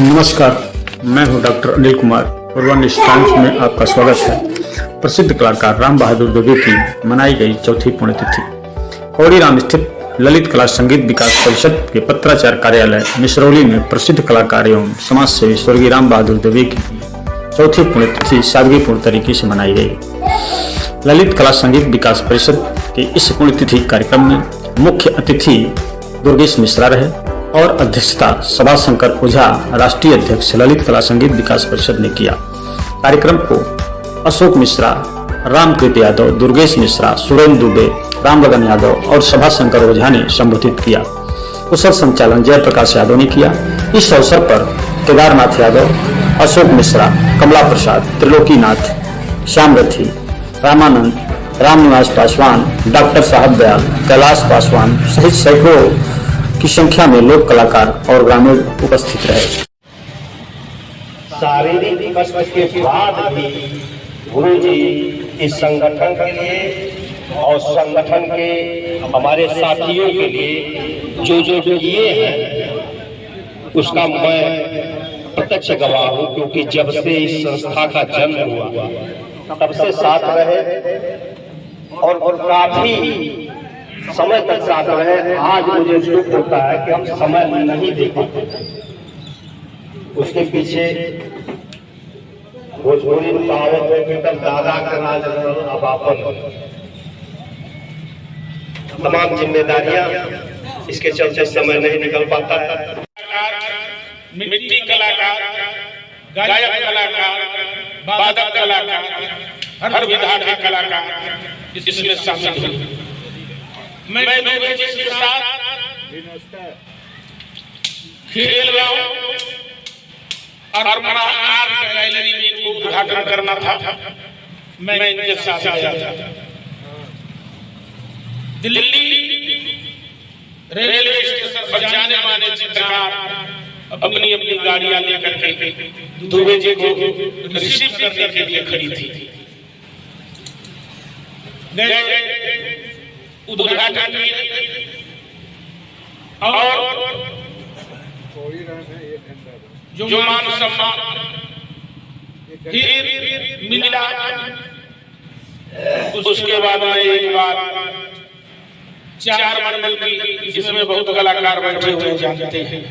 नमस्कार, मैं हूं डॉक्टर अनिल कुमार और वन टाइम्स में आपका स्वागत है। प्रसिद्ध कलाकार राम बहादुर दुबे की मनाई गई चौथी पुण्यतिथि कौड़ीराम स्थित ललित कला संगीत विकास परिषद के पत्राचार कार्यालय मिसरौली में प्रसिद्ध कलाकार एवं समाज सेवी स्वर्गीय राम बहादुर दुबे की चौथी पुण्यतिथि सादगीपूर्ण तरीके से मनाई गई। ललित कला संगीत विकास परिषद के इस पुण्यतिथि कार्यक्रम में मुख्य अतिथि दुर्गेश मिश्रा रहे और अध्यक्षता सभा शंकर ओझा राष्ट्रीय अध्यक्ष ललित कला संगीत विकास परिषद ने किया। कार्यक्रम को अशोक मिश्रा, रामकृत यादव, दुर्गेश मिश्रा, सुरेंद्र दुबे, रामलगन यादव और सभा शंकर ओझा ने संबोधित किया। कुशल संचालन जयप्रकाश यादव ने किया। इस अवसर पर केदारनाथ यादव, अशोक मिश्रा, कमला प्रसाद, त्रिलोकीनाथ, श्याम रथी, रामानंद, रामनिवास पासवान, डॉक्टर साहब दयाल, कैलाश पासवान सहित सैकड़ों की संख्या में लोक कलाकार और ग्रामीण उपस्थित रहे। शारीरिक कष्ट के बाद भी गुरु जी इस संगठन के लिए और संगठन के हमारे साथियों के लिए जो जो किए हैं उसका मैं प्रत्यक्ष गवाह हूँ, क्योंकि जब से इस संस्था का जन्म हुआ तब से साथ रहे और काफी समय तक साथ रहे। आज मुझे दुख होता है कि हम समय नहीं दे पाते। उसके पीछे भोजपुरी में कहावत है कि तब दादा का राज अब आपन, तमाम जिम्मेदारियां इसके चलते समय नहीं निकल पाता। मिट्टी कलाकार, गायक कलाकार, वादक कलाकार, हर विधा के कलाकार इसमें शामिल हुए। मैं दुबे जी के साथ खेल रहा हूँ और हमारा आर्ट गैलरी में इनको उद्घाटन करना था। मैं इनके साथ आया था। दिल्ली रेलवे स्टेशन पर जाने वाले चित्रकार अपनी अपनी गाड़ियां लेकर के दुबे जी को रिसीव करने के लिए खड़ी थी। उद्घाटन और जो मान सम्मान फिर मिला। उसके बाद में एक बार 4 मंडल की, जिसमें बहुत कलाकार बैठे हुए जानते हैं।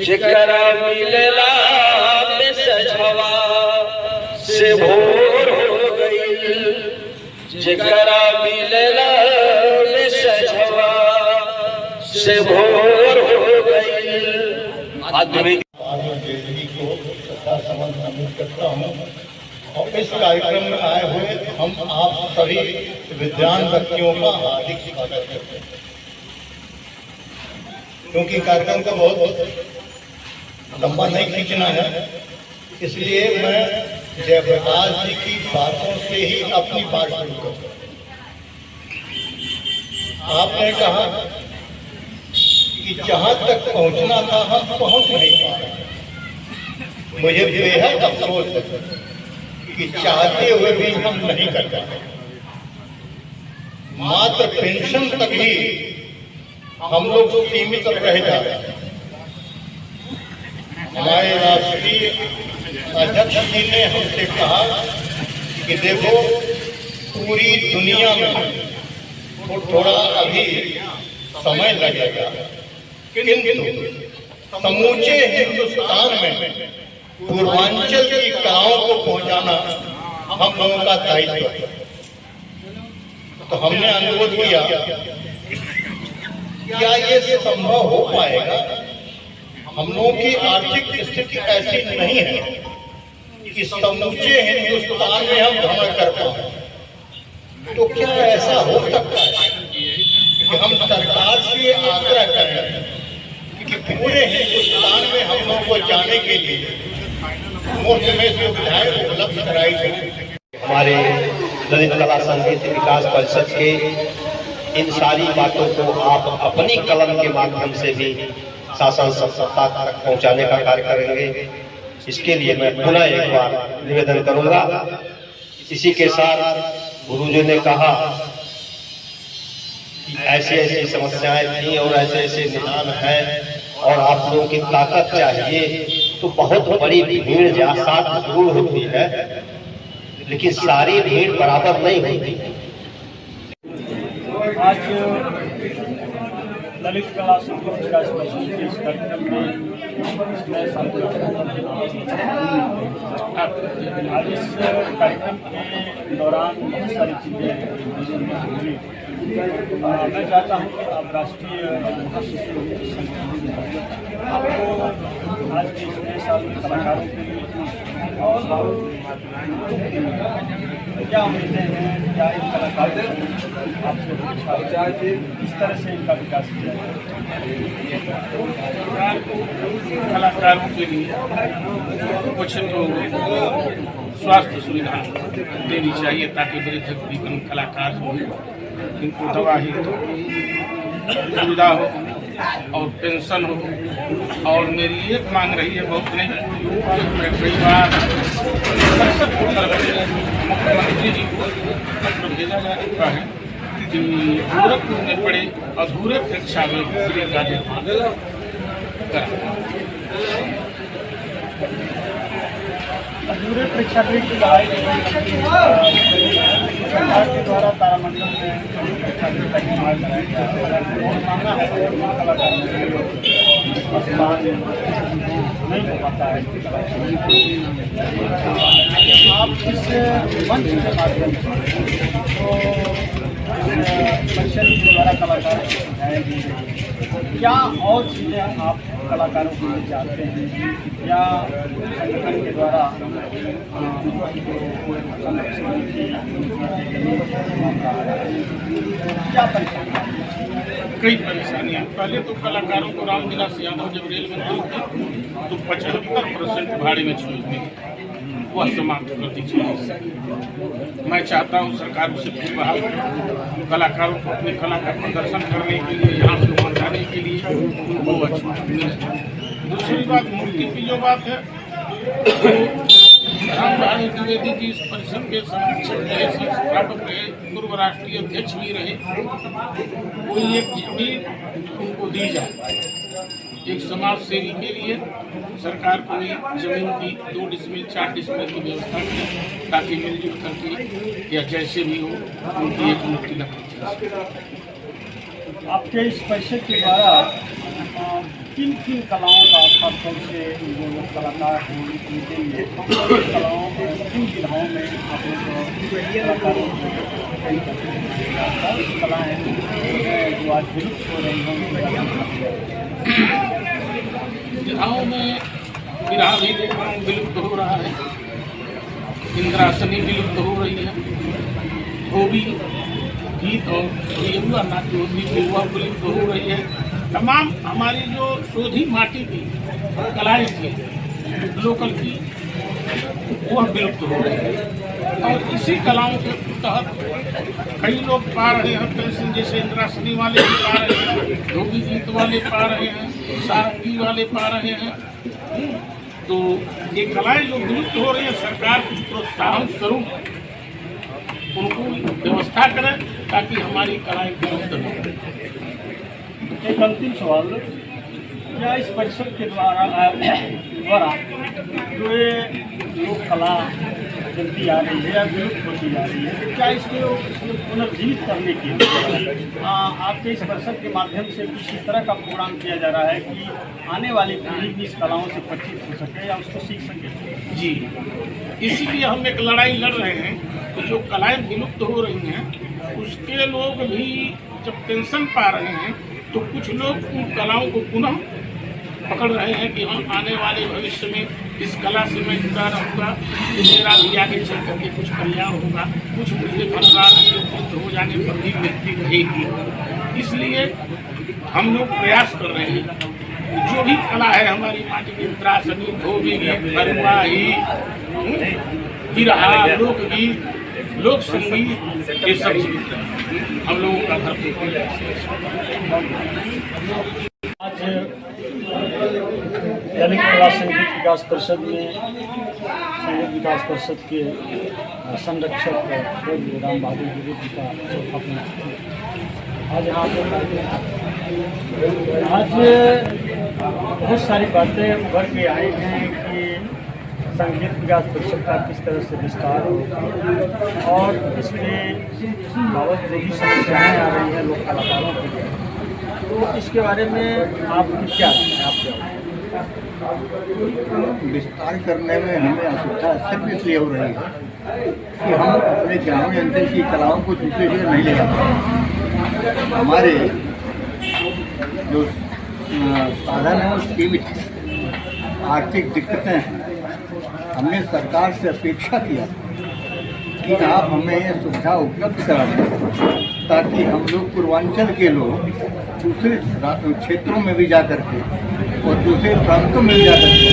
जेकरा मिलला सजवा से भोर हो गई, जेकरा मिलला सजवा से भोर हो गई। आदमी को श्रद्धा समन सम्मिलित करता हूँ और इस कार्यक्रम में आए हुए हम आप सभी विद्वान व्यक्तियों का हार्दिक स्वागत करते हैं, क्योंकि कार्यक्रम का बहुत लंबा नहीं खींचना है। इसलिए मैं जयप्रकाश जी की बातों से ही अपनी बात शुरू करूँ। आपने कहा कि जहां तक पहुंचना था हम पहुंच नहीं पाए। मुझे बेहद अफसोस है कि चाहते हुए भी हम नहीं कर पाए। मात्र पेंशन तक ही हम लोग सीमित रह जाते हैं। हमारे राष्ट्रीय अध्यक्ष जी ने हमसे कहा कि देखो, पूरी दुनिया में थोड़ा अभी समय लगेगा, किंतु समूचे हिंदुस्तान में पूर्वांचल की कलाओं को पहुंचाना हम लोगों का दायित्व है। तो हमने अनुरोध किया, क्या ये संभव हो पाएगा हम लोगों की आर्थिक स्थिति ऐसी नहीं है कि समूचे हिंदुस्तान में हम भ्रमण कर पाए। तो क्या ऐसा हो सकता है कि हम सरकार से आग्रह करें कि पूरे हिंदुस्तान में हम लोगों को जाने के लिए मुफ्त में सुविधाएं उपलब्ध कराई जाए। हमारे ललित कला संगीत विकास परिषद के इन सारी बातों को आप अपनी कलम के माध्यम से भी शासन सत्ता तक पहुंचाने का कार्य करेंगे। इसके लिए मैं पुनः एक बार निवेदन करूंगा। इसी के साथ गुरुजी ने कहा कि ऐसी ऐसी समस्याएं थी और ऐसे ऐसे निदान हैं और आप लोगों की ताकत चाहिए, तो बहुत बड़ी भीड़ जहाँ साथ जरूर होती है, लेकिन सारी भीड़ बराबर नहीं होती। आज ललित कला संगीत विकास परिषद के इस कार्यक्रम में आज इस कार्यक्रम के दौरान बहुत सारी चीज़ें हुई। मैं चाहता हूँ कि अब राष्ट्रीय महाशिशु आपको आज के इस नए साल में कलाकारों के लिए और क्या उम्मीदें हैं, क्या इन कलाकारों आपसे किस तरह से इनका विकास किया सरकार को कलाकारों के लिए कुछ तो स्वास्थ्य सुविधा देनी चाहिए ताकि वृद्ध जीवन कलाकार हो, इनको दवा ही सुविधा हो और पेंशन हो। और मेरी एक मांग रही है, बहुत नहीं, कई बार परिषद की तरफ से मुख्यमंत्री जी को पत्र भेजा जा चुका है कि गोरखपुर में पड़े अधूरे प्रेक्षागृह का निर्माण करा। अधूरे प्रेक्षागृह की लड़ाई सरकार के द्वारा तारामंडल में प्रेक्षागृह का निर्माण कराया गया और मांगना है कलाकारों नहीं हो पाता है। आप इस मंच के माध्यम से तो परिषद के द्वारा कलाकारों को सिखाएंगे, क्या और चीज़ें आप कलाकारों को लिए चाहते हैं या संगठन के द्वारा क्या परेशानी? कई परेशानियाँ। पहले तो कलाकारों को रामविलास यादव जब रेल मंत्री थे तो 75% भाड़े में छूट दी, वह समाप्त कर दीजिए। मैं चाहता हूँ सरकार से फिर बहाल कलाकारों को अपनी कला का प्रदर्शन करने के लिए, यहाँ से वहाँ जाने के लिए उनको छूट मिले। दूसरी बात, मूर्ति की जो बात है, राम बिहारी द्विवेदी जी इस परिषद के संस्थापक रहे, पूर्व राष्ट्रीय अध्यक्ष भी रहे। कोई एक जमीन उनको दी जाए, एक समाज सेवी के लिए सरकार को जमीन की 2 डिसमिल 4 डिसमिल की व्यवस्था करें ताकि मिलजुल करके या जैसे भी हो उनकी एक मूर्ति लगाई। आपके इस परिषद के द्वारा किन किन कलाओं का खासतौर से जो कलाकार हैं उनके लिए कलाओं किन विधाओं में आप कलाकारों कलाएँ जो आज विलुप्त हो रही हैं? विधाओं में विरहा भी देख रहा हूँ विलुप्त हो रहा है, इंद्रासनी विलुप्त हो रही है, धोबी गीत और बेहुआ नाट्य भी वह विलुप्त हो रही है। तमाम हमारी जो शोधी माटी की कलाएँ थी लोकल की, वह विलुप्त हो रही है। और इसी कलाओं के तहत कई लोग पा रहे हैं पेंशन, जैसे इंद्रासनी वाले भी पा रहे हैं, धोबी गीत वाले पा रहे हैं, सारंगी वाले पा रहे हैं। तो ये कलाएँ जो विलुप्त हो रही है, सरकार कुछ प्रोत्साहन स्वरूप उनको व्यवस्था करें ताकि हमारी कलाएँ विलुप्त न हो। एक अंतिम सवाल, क्या इस परिषद के द्वारा जो ये लोक कला चलती आ रही है या विलुप्त होती जा रही है, क्या इसको पुनर्जीवित करने के लिए आपके इस परिषद के माध्यम से किसी तरह का प्रोग्राम किया जा रहा है कि आने वाली पीढ़ी भी इस कलाओं से परिचित हो सके या उसको सीख सके? जी, इसीलिए हम एक लड़ाई लड़ रहे हैं। तो जो कलाएँ विलुप्त हो रही हैं उसके लोग भी जब पेंशन पा रहे हैं तो कुछ लोग उन कलाओं को पुनः पकड़ रहे हैं कि हम आने वाले भविष्य में इस कला से मैं जुड़ा रहूँगा, तो मेरा भी आगे चल करके कुछ कल्याण होगा, कुछ मुझे अनुदान उपलब्ध हो जाने पर भी मिलती रहेगी। इसलिए हम लोग प्रयास कर रहे हैं जो भी कला है हमारी माटी की, इंद्रासनी, धोबी गीत, बरुआही, बिरहा, लोकगीत, लोक संगीत, ये सब हम लोगों का भरपूर आज ललित कला संगीत विकास परिषद में संगीत विकास परिषद के संरक्षक राम बहादुर दुबे जी का चौथा पुण्यतिथि। आज यहाँ पे आज बहुत सारी बातें उभर के आई हैं कि संगीत विकास परिषद का किस तरह से विस्तार हो और इसके बाबत जो भी समस्याएँ आ रही हैं लोक कलाकारों के लिए, तो इसके बारे में आपकी क्या राय है? आप क्या विस्तार करने में हमें असुविधा सिर्फ इसलिए हो रही है कि हम अपने ग्रामीण अंचल की कलाओं को दूसरी जगह नहीं ले जाते। हमारे जो साधन है वो सीमित है, आर्थिक दिक्कतें हैं। हमने सरकार से अपेक्षा किया कि आप हमें ये सुविधा उपलब्ध करा दें ताकि हम लोग पूर्वांचल के लोग दूसरे क्षेत्रों में भी जा करके और दूसरे प्रांतों में भी जा करके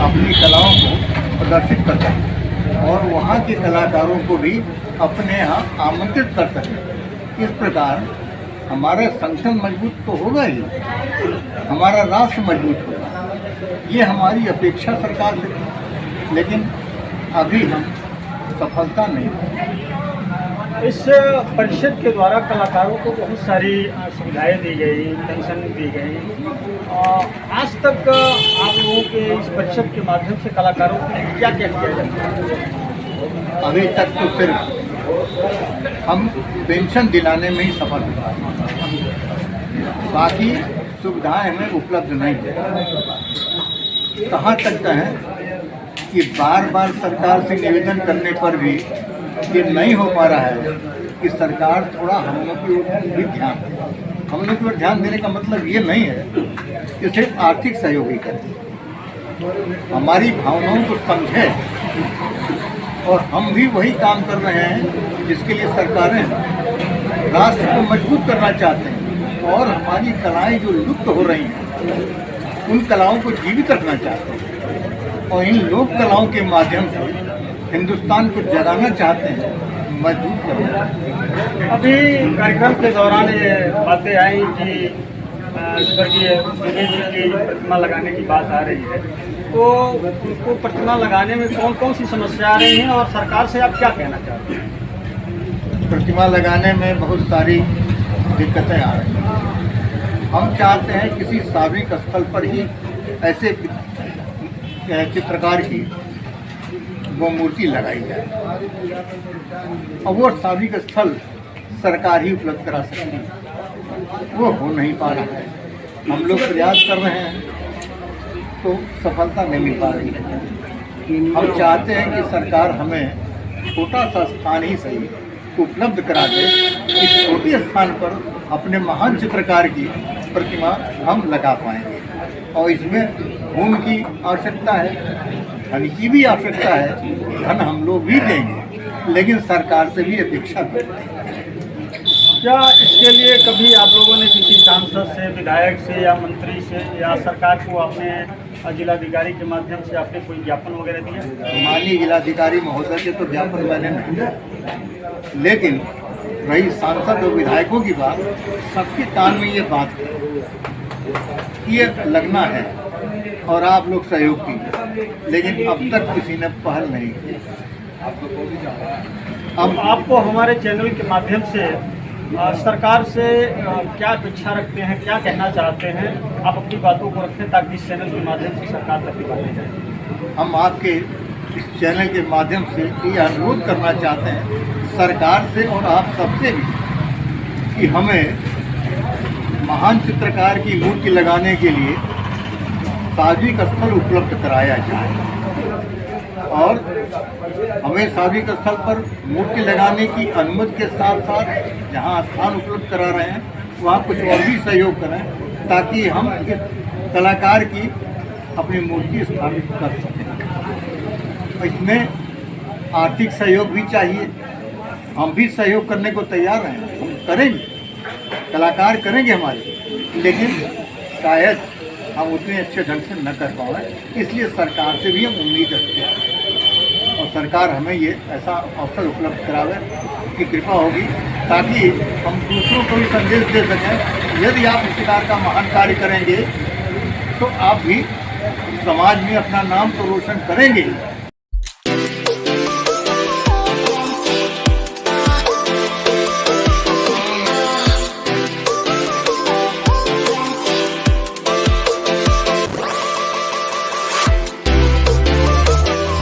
अपनी कलाओं को प्रदर्शित कर सकें और वहाँ के कलाकारों को भी अपने यहाँ आमंत्रित कर सकें। इस प्रकार हमारा संगठन मजबूत तो होगा ही, हमारा राष्ट्र मजबूत होगा। ये हमारी अपेक्षा सरकार से थी, लेकिन अभी हम सफलता नहीं पाए। इस परिषद के द्वारा कलाकारों को बहुत सारी सुविधाएं दी गई, पेंशन दी गई। आज तक आप लोगों के इस परिषद के माध्यम से कलाकारों को क्या क्या किया जाता है? अभी तक तो सिर्फ हम पेंशन दिलाने में ही सफल हुआ है, बाकी सुविधाएं हमें उपलब्ध नहीं है। कहाँ तक है कि बार बार सरकार से निवेदन करने पर भी ये नहीं हो पा रहा है कि सरकार थोड़ा हम लोग की ओर भी ध्यान दे। हम लोग की ओर ध्यान देने का मतलब ये नहीं है कि सिर्फ आर्थिक सहयोग ही करें, हमारी भावनाओं को समझे और हम भी वही काम कर रहे हैं जिसके लिए सरकारें राष्ट्र को मजबूत करना चाहते हैं और हमारी कलाएं जो लुप्त हो रही हैं उन कलाओं को जीवित रखना चाहते हैं और इन लोक कलाओं के माध्यम से हिंदुस्तान को जगाना चाहते हैं, मजबूत करना चाहते हैं। अभी कार्यक्रम के दौरान ये बातें आई कि स्वर्गीय दुबे जी की प्रतिमा लगाने की बात आ रही है, तो उनको प्रतिमा लगाने में कौन कौन सी समस्या आ रही हैं और सरकार से आप क्या कहना चाहते हैं? प्रतिमा लगाने में बहुत सारी दिक्कतें आ रही हैं। हम चाहते हैं किसी सार्वजनिक स्थल पर ही ऐसे चित्रकार की वो मूर्ति लगाई जाए और वो सार्वजनिक स्थल सरकार ही उपलब्ध करा सकती है, वो हो नहीं पा रहा है। हम लोग प्रयास कर रहे हैं तो सफलता नहीं मिल पा रही है। हम चाहते हैं कि सरकार हमें छोटा सा स्थान ही सही उपलब्ध करा दे, इस छोटे स्थान पर अपने महान चित्रकार की प्रतिमा हम लगा पाएंगे और इसमें भूमि की आवश्यकता है, धन की भी आवश्यकता है। धन हम लोग भी देंगे लेकिन सरकार से भी अपेक्षा करते हैं। क्या इसके लिए कभी आप लोगों ने किसी सांसद से, विधायक से या मंत्री से या सरकार को अपने जिलाधिकारी के माध्यम से आपने कोई ज्ञापन वगैरह दिया? माननीय जिलाधिकारी महोदय के तो ज्ञापन मैंने नहीं दिया, लेकिन रही सांसद और विधायकों की बात, सबके कान में ये बात है, ये लगना है और आप लोग सहयोग कीजिए, लेकिन अब तक किसी ने पहल नहीं की। अब आपको हमारे चैनल के माध्यम से सरकार से क्या अपेक्षा रखते हैं, क्या कहना चाहते हैं? आप अपनी बातों को रखें ताकि इस चैनल के माध्यम से सरकार तक भी बातें जाए। हम आपके इस चैनल के माध्यम से ये अनुरोध करना चाहते हैं सरकार से और आप सबसे भी कि हमें महान चित्रकार की मूर्ति लगाने के लिए सार्वजनिक स्थल उपलब्ध कराया जाए और हमें सार्वजनिक स्थल पर मूर्ति लगाने की अनुमति के साथ साथ जहां स्थान उपलब्ध करा रहे हैं वहां कुछ और भी सहयोग करें ताकि हम इस कलाकार की अपनी मूर्ति स्थापित कर सकें। इसमें आर्थिक सहयोग भी चाहिए। हम भी सहयोग करने को तैयार हैं, हम करेंगे, कलाकार करेंगे हमारे, लेकिन शायद हम उतने अच्छे ढंग से न कर पाए, इसलिए सरकार से भी हम उम्मीद रखते हैं और सरकार हमें ये ऐसा अवसर उपलब्ध करावे, उसकी कृपा होगी, ताकि हम दूसरों को भी संदेश दे सकें। यदि आप इस प्रकार का महान कार्य करेंगे तो आप भी समाज में अपना नाम तो रोशन करेंगे,